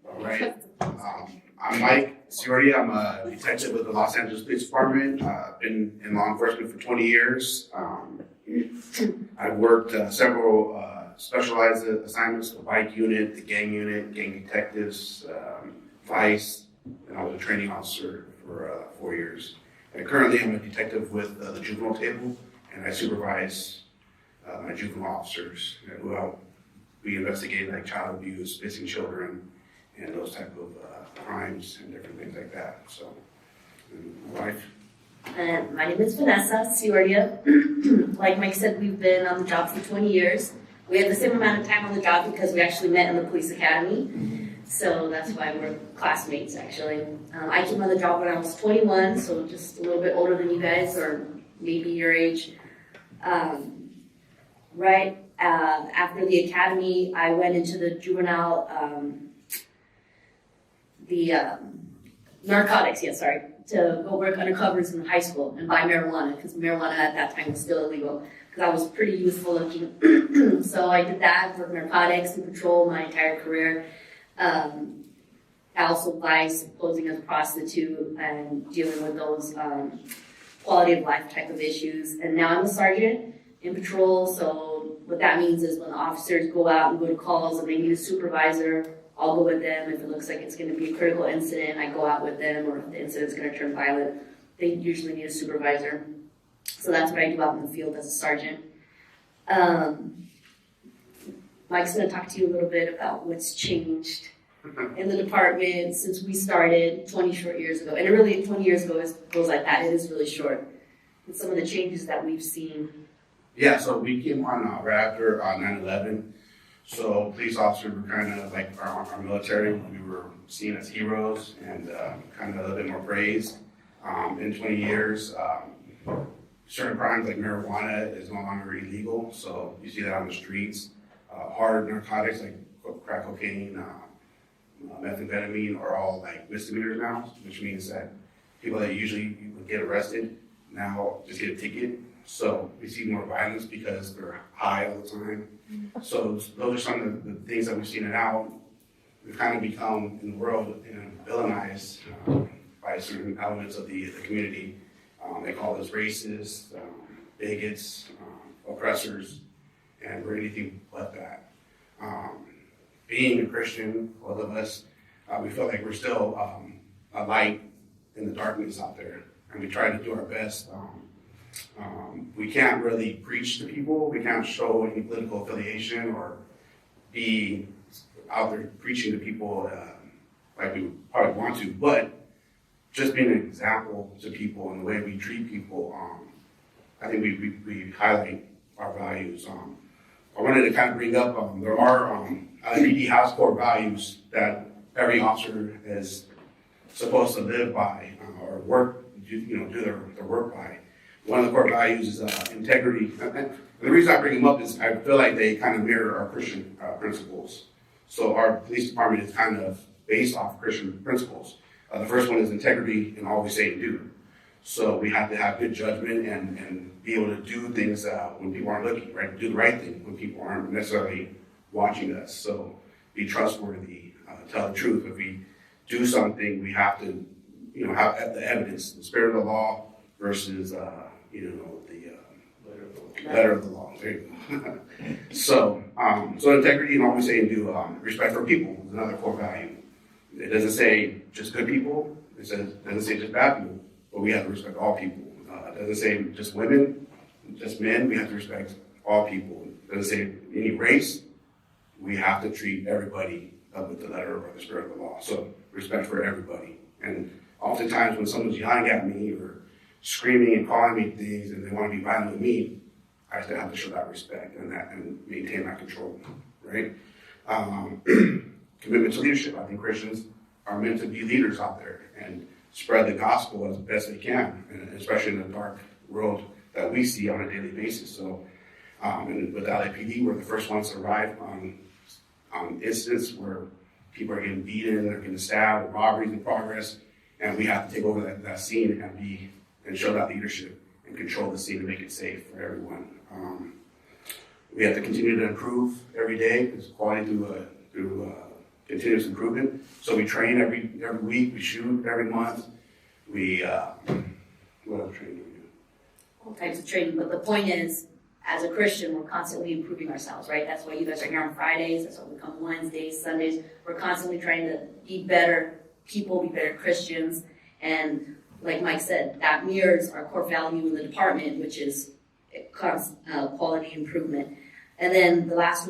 All right. I'm Mike Ciordia. I'm a detective with the Los Angeles Police Department. I've been in law enforcement for 20 years. I've worked several specialized assignments, the bike unit, the gang unit, gang detectives, vice, and I was a training officer for 4 years. And currently I'm a detective with the juvenile table, and I supervise my juvenile officers who help. We investigate like child abuse, missing children, and those type of crimes and different things like that. So, my wife. My name is Vanessa Ciordia. Like Mike said, we've been on the job for 20 years. We have the same amount of time on the job because we actually met in the police academy. So that's why we're classmates, actually. I came on the job when I was 21, so just a little bit older than you guys, or maybe your age. After the academy, I went into the juvenile, narcotics, to go work undercovers in high school and buy marijuana, because marijuana at that time was still illegal, because I was pretty youthful looking. So I did that, worked narcotics and patrol my entire career. I also vice, posing as a prostitute and dealing with those quality of life type of issues. And now I'm a sergeant in patrol, so what that means is when the officers go out and go to calls and they need a supervisor, I'll go with them. If it looks like it's going to be a critical incident, I go out with them, or if the incident's going to turn violent, they usually need a supervisor. So that's what I do out in the field as a sergeant. Mike's going to talk to you a little bit about what's changed in the department since we started 20 short years ago. And really, 20 years ago goes like that. It is really short. And some of the changes that we've seen. Yeah, so we came on right after 9/11. So police officers were kind of like our military. We were seen as heroes and kind of a little bit more praised. In 20 years, certain crimes like marijuana is no longer illegal. So you see that on the streets. Hard narcotics like crack cocaine, methamphetamine are all like misdemeanors now, which means that people that usually would get arrested now just get a ticket. So we see more violence because they're high all the time. So those are some of the things that we've seen now. We've kind of become in the world villainized by certain elements of the community. They call us racist, bigots, oppressors, and we're anything but that. Being a Christian, all of us, we feel like we're still a light in the darkness out there, and we try to do our best. We can't really preach to people. We can't show any political affiliation or be out there preaching to people like we probably want to, but just being an example to people and the way we treat people, I think we highlight our values. I wanted to kind of bring up, there are LAPD house core values that every officer is supposed to live by or work, do their work by. One of the core values is integrity. And the reason I bring them up is I feel like they kind of mirror our Christian principles. So our police department is kind of based off Christian principles. The first one is integrity in all we say and do. So we have to have good judgment and be able to do things when people aren't looking, right? Do the right thing when people aren't necessarily watching us. So be trustworthy, tell the truth. If we do something, we have to, have the evidence, the spirit of the law versus, the letter of the law. There you go. So integrity and all we say and do, respect for people is another core value. It doesn't say just good people. It doesn't say just bad people, but we have to respect all people. It doesn't say just women, just men. We have to respect all people. It doesn't say any race. We have to treat everybody with the letter or the spirit of the law. So respect for everybody. And oftentimes when someone's yelling at me or screaming and calling me things and they want to be violent with me, I still have to show that respect and maintain that control, right? Commitment to leadership. I think Christians are meant to be leaders out there and spread the gospel as best they can, and especially in the dark world that we see on a daily basis. So, and with LAPD, we're the first ones to arrive on incidents where people are getting beaten, they're getting stabbed, robberies in progress, and we have to take over that scene and show that leadership and control the scene to make it safe for everyone. We have to continue to improve every day because quality through continuous improvement. So we train every week, we shoot every month. We, what other training do we do? All types of training, but the point is, as a Christian, we're constantly improving ourselves, right? That's why you guys are here on Fridays, that's why we come Wednesdays, Sundays. We're constantly trying to be better people, be better Christians. And like Mike said, that mirrors our core value in the department, which is quality improvement. And then the last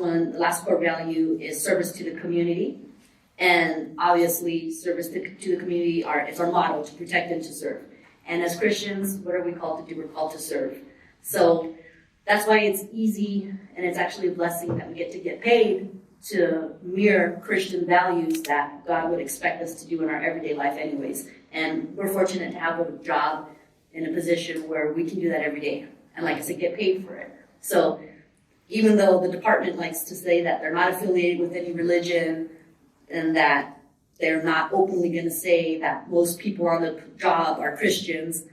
core value is service to the community. And obviously, service to the community is our motto, to protect and to serve. And as Christians, what are we called to do? We're called to serve. So that's why it's easy, and it's actually a blessing that we get paid to mirror Christian values that God would expect us to do in our everyday life anyways. And we're fortunate to have a job in a position where we can do that every day. And like I said, get paid for it. So even though the department likes to say that they're not affiliated with any religion and that they're not openly going to say that most people on the job are Christians,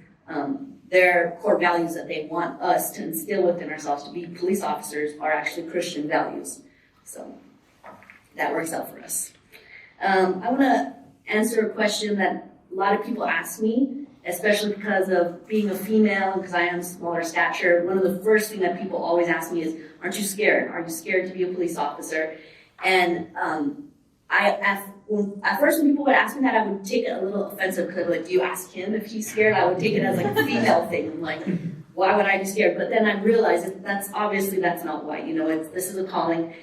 their core values that they want us to instill within ourselves to be police officers are actually Christian values. So that works out for us. I want to answer a question that a lot of people ask me, especially because of being a female, because I am smaller stature. One of the first things that people always ask me is, aren't you scared? Are you scared to be a police officer? And at first when people would ask me that, I would take it a little offensive because like, do you ask him if he's scared? I would take it as like a female thing. I'm like, why would I be scared? But then I realized that's not why, this is a calling.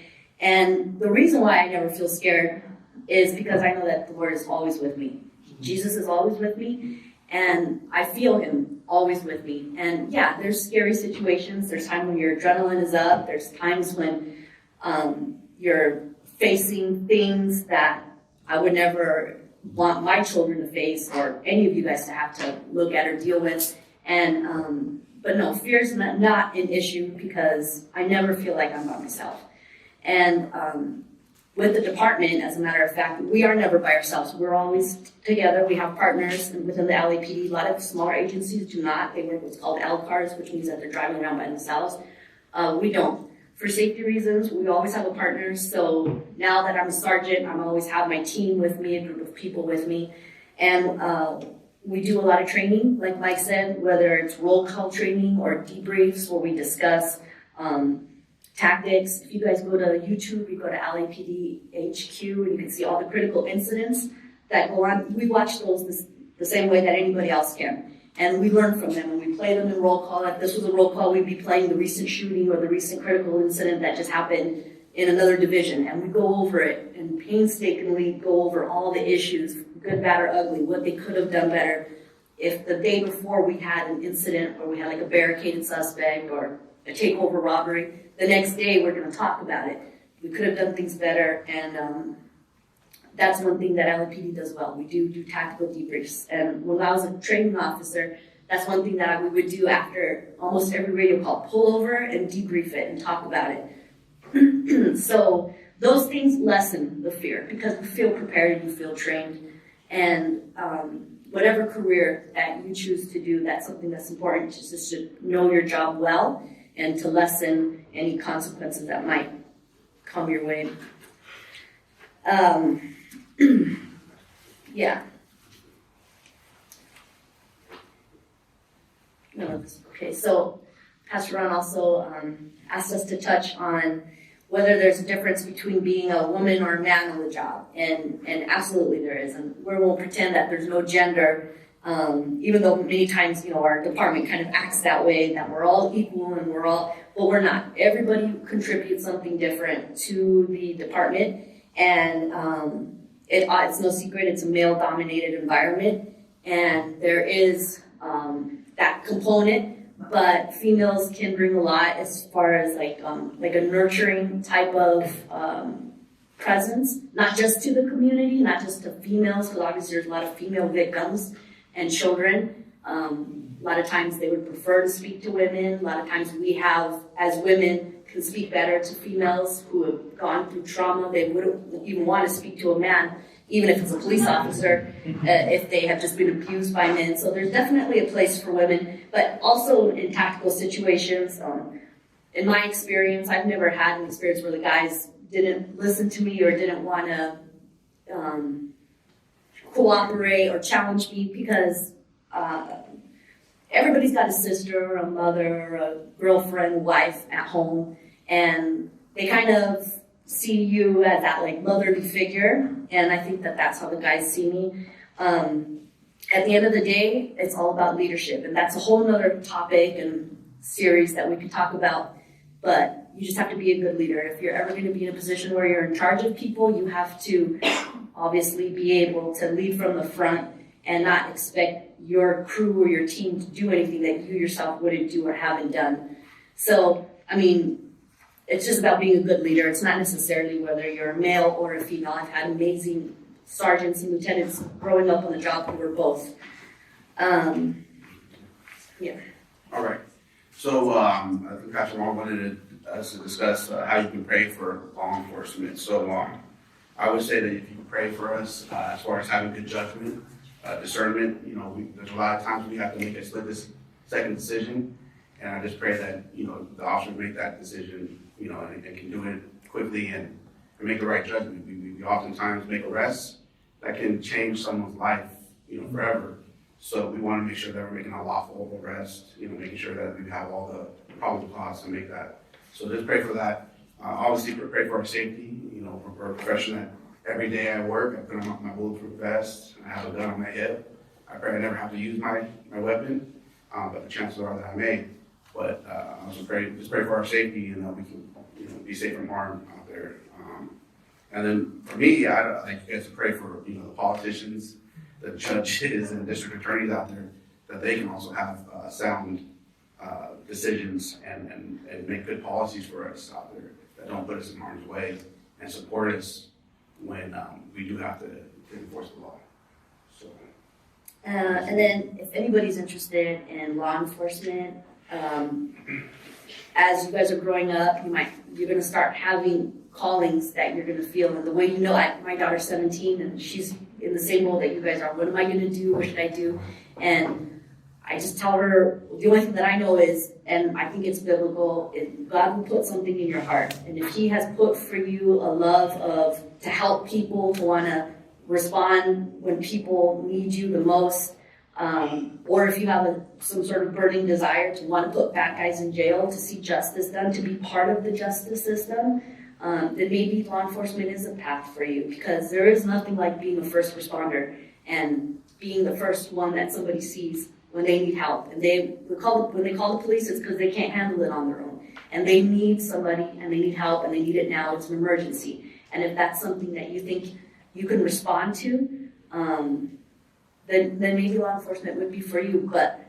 And the reason why I never feel scared is because I know that the Lord is always with me. Jesus is always with me, and I feel him always with me. And yeah, there's scary situations. There's times when your adrenaline is up. There's times when you're facing things that I would never want my children to face or any of you guys to have to look at or deal with. And but no, fear is not an issue because I never feel like I'm by myself. And with the department, as a matter of fact, we are never by ourselves. We're always together. We have partners within the LAPD. A lot of smaller agencies do not. They work what's called L cars, which means that they're driving around by themselves. We don't. For safety reasons, we always have a partner. So now that I'm a sergeant, I always have my team with me, a group of people with me. And we do a lot of training, like Mike said, whether it's roll call training or debriefs where we discuss tactics. If you guys go to YouTube, you go to LAPD HQ, and you can see all the critical incidents that go on. We watch those the same way that anybody else can. And we learn from them, and we play them in roll call. If this was a roll call, we'd be playing the recent shooting or the recent critical incident that just happened in another division. And we go over it and painstakingly go over all the issues, good, bad, or ugly, what they could have done better. If the day before we had an incident where we had like a barricaded suspect or a takeover robbery, the next day we're going to talk about it. We could have done things better, and that's one thing that LAPD does well. We do tactical debriefs. And when I was a training officer, that's one thing that we would do after almost every radio call, pull over and debrief it and talk about it. So those things lessen the fear because you feel prepared and you feel trained. And whatever career that you choose to do, that's something that's important, just to know your job well and to lessen any consequences that might come your way. Yeah. No, okay, so Pastor Ron also asked us to touch on whether there's a difference between being a woman or a man on the job. And absolutely there is. And we won't pretend that there's no gender, even though many times, our department kind of acts that way, that we're all equal and but we're not. Everybody contributes something different to the department. And it's no secret, it's a male-dominated environment, and there is that component, but females can bring a lot as far as like a nurturing type of presence, not just to the community, not just to females, because obviously there's a lot of female victims and children. A lot of times they would prefer to speak to women. A lot of times we have, as women, can speak better to females who have gone through trauma. They wouldn't even want to speak to a man, even if it's a police officer, if they have just been abused by men. So there's definitely a place for women, but also in tactical situations. In my experience, I've never had an experience where the guys didn't listen to me or didn't want to cooperate or challenge me because everybody's got a sister, a mother, a girlfriend, wife at home, and they kind of see you as that like motherly figure, and I think that that's how the guys see me. At the end of the day, it's all about leadership, and that's a whole nother topic and series that we could talk about, but you just have to be a good leader. If you're ever going to be in a position where you're in charge of people, you have to obviously be able to lead from the front and not expect your crew or your team to do anything that you yourself wouldn't do or haven't done. So, I mean, it's just about being a good leader. It's not necessarily whether you're a male or a female. I've had amazing sergeants and lieutenants growing up on the job who were both. Yeah. All right. So I think Pastor Long wanted us to discuss how you can pray for law enforcement. So I would say that if you can pray for us as far as having good judgment, discernment, there's a lot of times we have to make a split-second decision, and I just pray that the officers make that decision, and can do it quickly and make the right judgment. We oftentimes make arrests that can change someone's life, forever. So we want to make sure that we're making a lawful arrest, making sure that we have all the probable cause to make that. So just pray for that. Obviously, pray for our safety. We're a profession that every day I work, I put on my bulletproof vest, I have a gun on my hip. I pray I never have to use my weapon, but the chances are that I may. But also pray for our safety and that we can be safe from harm out there. And then for me, I like you guys to pray for the politicians, the judges, and district attorneys out there, that they can also have sound decisions and make good policies for us out there that don't put us in harm's way and support us when we do have to enforce the law. So. And then if anybody's interested in law enforcement, as you guys are growing up, you're going to start having callings that you're going to feel. And the way my daughter's 17 and she's in the same role that you guys are. What am I going to do? What should I do? And I just tell her, the only thing that I know is, and I think it's biblical, God will put something in your heart. And if He has put for you a love to help people, to want to respond when people need you the most, or if you have some sort of burning desire to want to put bad guys in jail, to see justice done, to be part of the justice system, then maybe law enforcement is a path for you, because there is nothing like being a first responder and being the first one that somebody sees when they need help. And when they call the police, it's because they can't handle it on their own. And they need somebody, and they need help, and they need it now. It's an emergency. And if that's something that you think you can respond to, then maybe law enforcement would be for you. But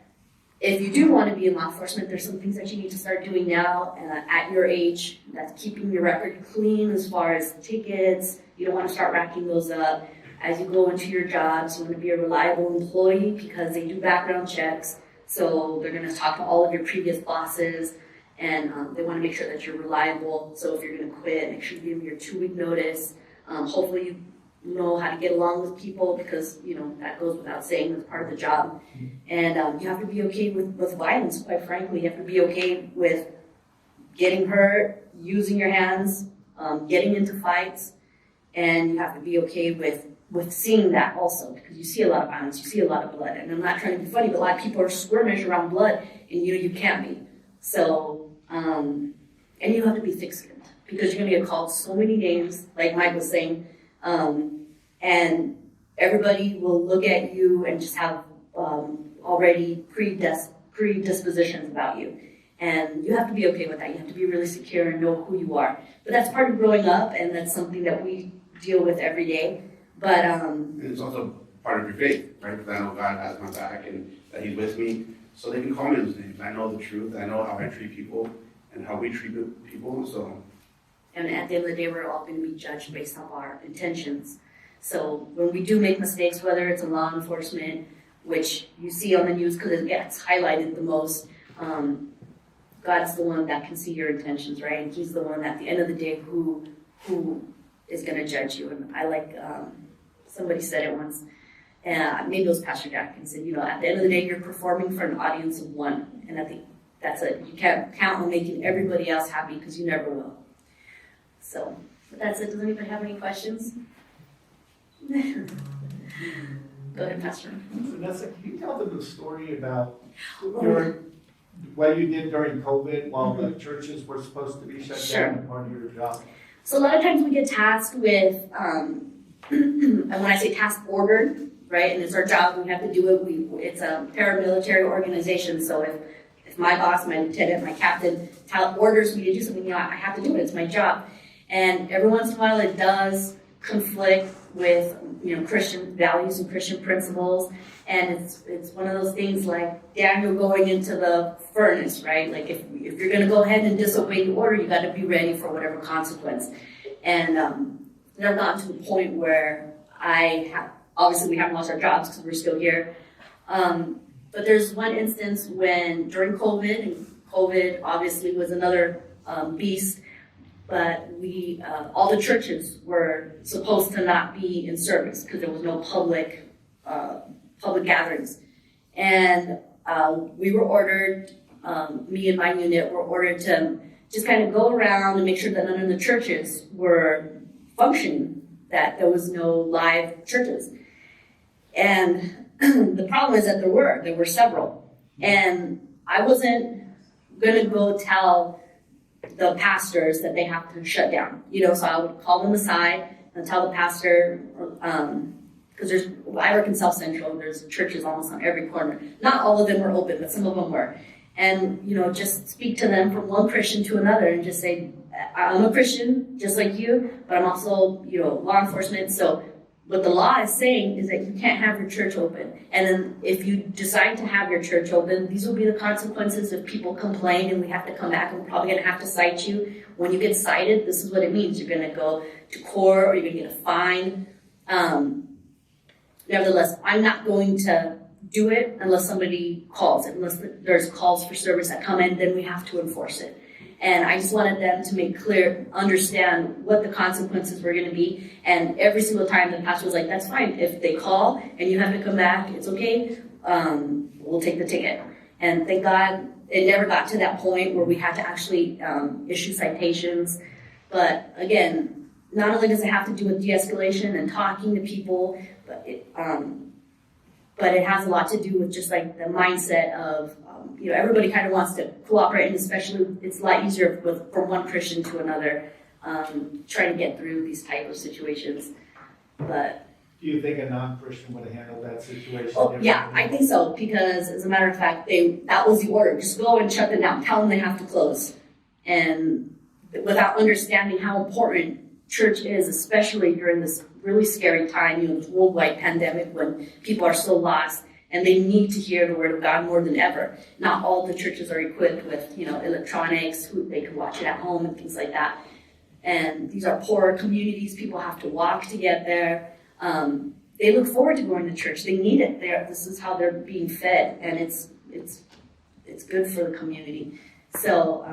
if you do want to be in law enforcement, there's some things that you need to start doing now at your age. That's keeping your record clean as far as tickets. You don't want to start racking those up. As you go into your jobs, you want to be a reliable employee, because they do background checks. So they're going to talk to all of your previous bosses, and they want to make sure that you're reliable. So if you're going to quit, make sure you give them your 2-week notice. Hopefully you know how to get along with people, because that goes without saying, that's part of the job. And you have to be okay with violence, quite frankly. You have to be okay with getting hurt, using your hands, getting into fights, and you have to be okay with seeing that also, because you see a lot of violence, you see a lot of blood. And I'm not trying to be funny, but a lot of people are squirmish around blood, and you can't be. So, and you have to be thick-skinned, because you're going to get called so many names, like Mike was saying, and everybody will look at you and just have already predispositions about you. And you have to be okay with that. You have to be really secure and know who you are. But that's part of growing up, and that's something that we deal with every day. But and it's also part of your faith, right? Because I know God has my back and that He's with me. So they can call me those names. I know the truth. I know how I treat people and how we treat people. So. And at the end of the day, we're all going to be judged based on our intentions. So when we do make mistakes, whether it's in law enforcement, which you see on the news because it gets highlighted the most, God's the one that can see your intentions, right? And He's the one at the end of the day who is going to judge you. And I like, somebody said it once, maybe it was Pastor Jack, and said, at the end of the day, you're performing for an audience of one. And I think that's it. You can't count on making everybody else happy, because you never will. So, but that's it. Does anybody have any questions? Go ahead, Pastor. Vanessa, can you tell them the story about what you did during COVID while the churches were supposed to be shut down and part of your job? So a lot of times we get tasked with, and when I say task ordered, right, and it's our job, we have to do it. It's a paramilitary organization, so if my boss, my lieutenant, my captain orders me to do something, I have to do it. It's my job. And every once in a while it does conflict with, Christian values and Christian principles. And it's one of those things like Daniel going into the furnace, right? Like if you're going to go ahead and disobey the order, you got to be ready for whatever consequence. And never gotten to the point where obviously we haven't lost our jobs because we're still here. But there's one instance when during COVID, and COVID obviously was another beast, but all the churches were supposed to not be in service because there was no public gatherings. And we were ordered, me and my unit were ordered to just kind of go around and make sure that none of the churches were functioning, that there was no live churches. And the problem is that there were several. And I wasn't going to go tell the pastors that they have to shut down. So I would call them aside and tell the pastor, because I work in South Central, there's churches almost on every corner. Not all of them were open, but some of them were. And, just speak to them from one Christian to another and just say, I'm a Christian, just like you, but I'm also, law enforcement. So what the law is saying is that you can't have your church open. And then if you decide to have your church open, these will be the consequences if people complain and we have to come back and we're probably going to have to cite you. When you get cited, this is what it means. You're going to go to court or you're going to get a fine. Nevertheless, I'm not going to do it unless somebody calls it, unless there's calls for service that come in, then we have to enforce it. And I just wanted them to make clear, understand what the consequences were going to be. And every single time the pastor was like, that's fine. If they call and you have to come back, it's okay. We'll take the ticket. And thank God it never got to that point where we had to actually issue citations. But again, not only does it have to do with de-escalation and talking to people, but it has a lot to do with just like the mindset of, everybody kind of wants to cooperate, and especially it's a lot easier from one Christian to another, trying to get through these type of situations. But do you think a non-Christian would have handled that situation? Oh, yeah, I think so, because as a matter of fact, that was the order. Just go and shut them down. Tell them they have to close. And without understanding how important church is, especially during this really scary time, this worldwide pandemic when people are so lost and they need to hear the word of God more than ever. Not all the churches are equipped with, electronics, they can watch it at home and things like that. And these are poorer communities. People have to walk to get there. They look forward to going to church. They need it. This is how they're being fed, and it's good for the community. So,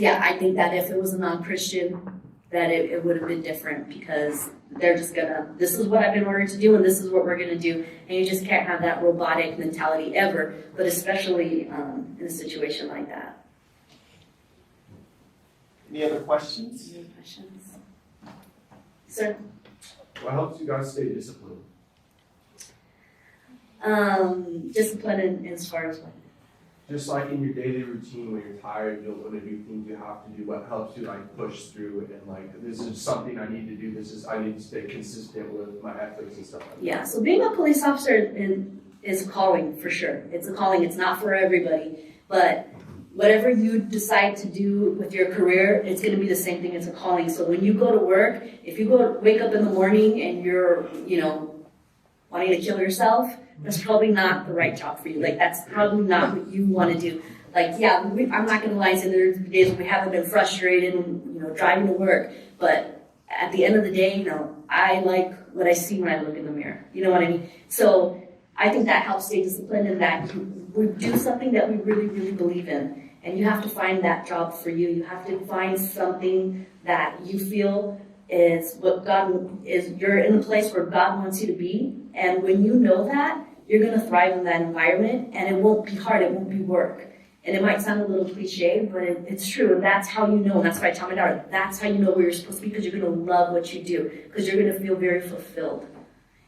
I think that if it was a non-Christian, that it would have been different, because they're just this is what I've been ordered to do, and this is what we're gonna do, and you just can't have that robotic mentality ever, but especially in a situation like that. Any other questions? Any questions? Sir? What helps you guys stay disciplined? Discipline in as far as what? Just like in your daily routine when you're tired, you don't want to do things you have to do, what helps you push through it and this is something I need to do, I need to stay consistent with my ethics and stuff like that. Yeah, so being a police officer is a calling for sure. It's a calling, it's not for everybody, but whatever you decide to do with your career, it's going to be the same thing. It's a calling. So when you go to work, if you wake up in the morning and you're, wanting to kill yourself, that's probably not the right job for you. That's probably not what you want to do. I'm not going to lie, so there's days when we haven't been frustrated and, driving to work. But at the end of the day, I like what I see when I look in the mirror. You know what I mean? So I think that helps stay disciplined, and that we do something that we really, really believe in. And you have to find that job for you. You have to find something that you feel is what God is. You're in the place where God wants you to be. And when you know that, you're going to thrive in that environment, and it won't be hard. It won't be work. And it might sound a little cliche, but it's true. And that's how you know. And that's why I tell my daughter, that's how you know where you're supposed to be, because you're going to love what you do, because you're going to feel very fulfilled.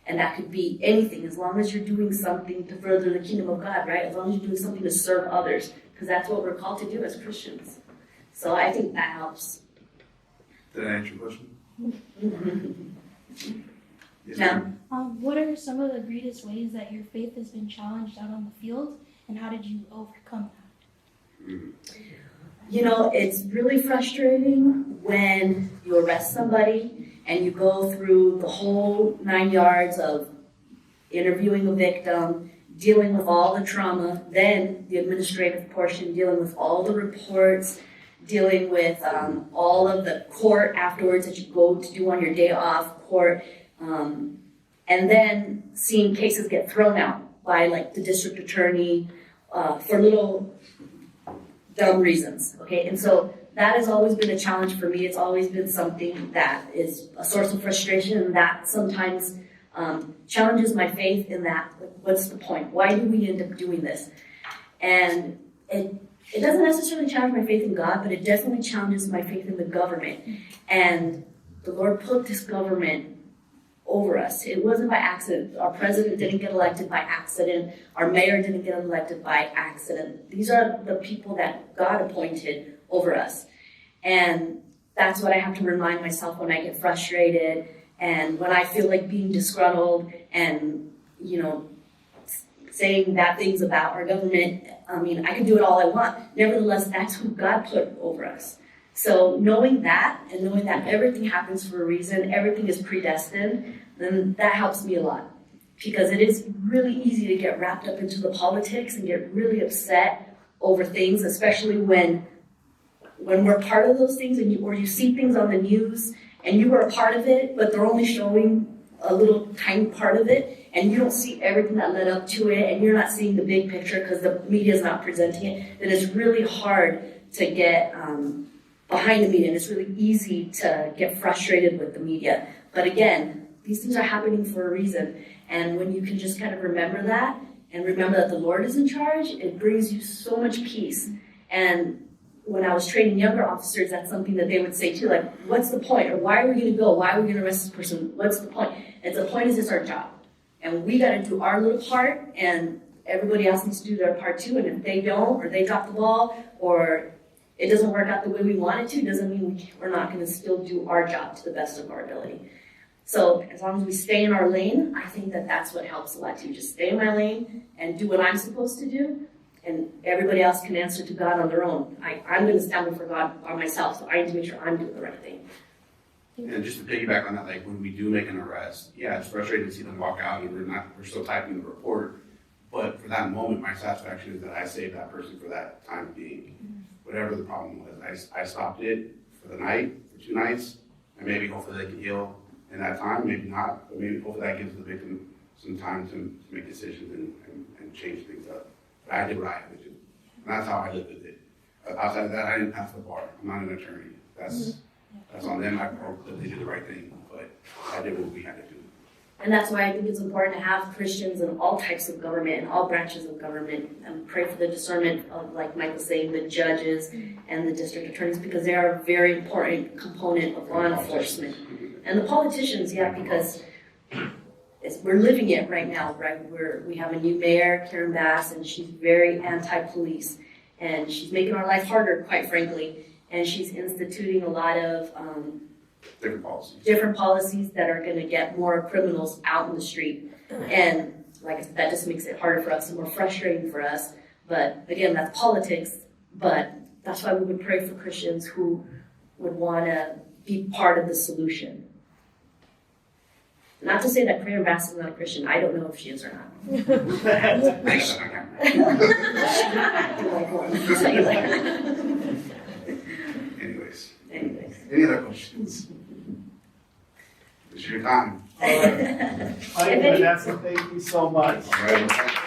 And that could be anything, as long as you're doing something to further the kingdom of God, right? As long as you're doing something to serve others, because that's what we're called to do as Christians. So I think that helps. Did I answer your question? Yes, No. ma'am. What are some of the greatest ways that your faith has been challenged out on the field, and how did you overcome that? You know, it's really frustrating when you arrest somebody and you go through the whole 9 yards of interviewing a victim, dealing with all the trauma, then the administrative portion, dealing with all the reports, dealing with all of the court afterwards that you go to do on your day off, court, and then seeing cases get thrown out by like the district attorney for little dumb reasons, okay? And so that has always been a challenge for me. It's always been something that is a source of frustration, and that sometimes challenges my faith in that, what's the point? Why do we end up doing this? And it doesn't necessarily challenge my faith in God, but it definitely challenges my faith in the government. And the Lord put this government over us. It wasn't by accident. Our president didn't get elected by accident. Our mayor didn't get elected by accident. These are the people that God appointed over us. And that's what I have to remind myself when I get frustrated and when I feel like being disgruntled and, you know, saying bad things about our government. I mean, I can do it all I want. Nevertheless, that's who God put over us. So knowing that, and knowing that everything happens for a reason, everything is predestined, then that helps me a lot. Because it is really easy to get wrapped up into the politics and get really upset over things, especially when we're part of those things, or you see things on the news and you were a part of it, but they're only showing a little tiny part of it, and you don't see everything that led up to it, and you're not seeing the big picture because the media is not presenting it, then it's really hard to get behind the media, and it's really easy to get frustrated with the media. But again, these things are happening for a reason, and when you can just kind of remember that, and remember that the Lord is in charge, it brings you so much peace. And when I was training younger officers, that's something that they would say too, like, what's the point? Or why are we going to go? Why are we going to arrest this person? What's the point? And the point is, it's our job. And we got to do our little part, and everybody else needs to do their part too. And if they don't, or they drop the ball, or it doesn't work out the way we want it to, doesn't mean we're not going to still do our job to the best of our ability. So as long as we stay in our lane, I think that that's what helps a lot too. Just stay in my lane and do what I'm supposed to do, and everybody else can answer to God on their own. I'm going to stand before God by myself, so I need to make sure I'm doing the right thing. And just to piggyback on that, like when we do make an arrest, yeah, it's frustrating to see them walk out and we're still typing the report. But for that moment, my satisfaction is that I saved that person for that time being. Whatever the problem was, I stopped it for the night, for 2 nights, and maybe hopefully they can heal in that time, maybe not, but maybe hopefully that gives the victim some time to make decisions and change things up. But I did what I had to do. And that's how I lived with it. Outside of that, I didn't pass the bar. I'm not an attorney. That's on them. I hope that they did the right thing, but I did what we had to do. And that's why I think it's important to have Christians in all types of government and all branches of government, and pray for the discernment of, like Michael saying, the judges and the district attorneys, because they are a very important component of law enforcement. And the politicians, yeah, because we're living it right now, right? We have a new mayor, Karen Bass, and she's very anti-police, and she's making our life harder, quite frankly. And she's instituting a lot of different policies that are going to get more criminals out in the street. And like I said, that just makes it harder for us and more frustrating for us. But again, that's politics. But that's why we would pray for Christians who would want to be part of the solution. Not to say that Karen Bass is not a Christian. I don't know if she is or not. Anyways. Any other questions? This is your time. All right. Vanessa, thank you so much. All right.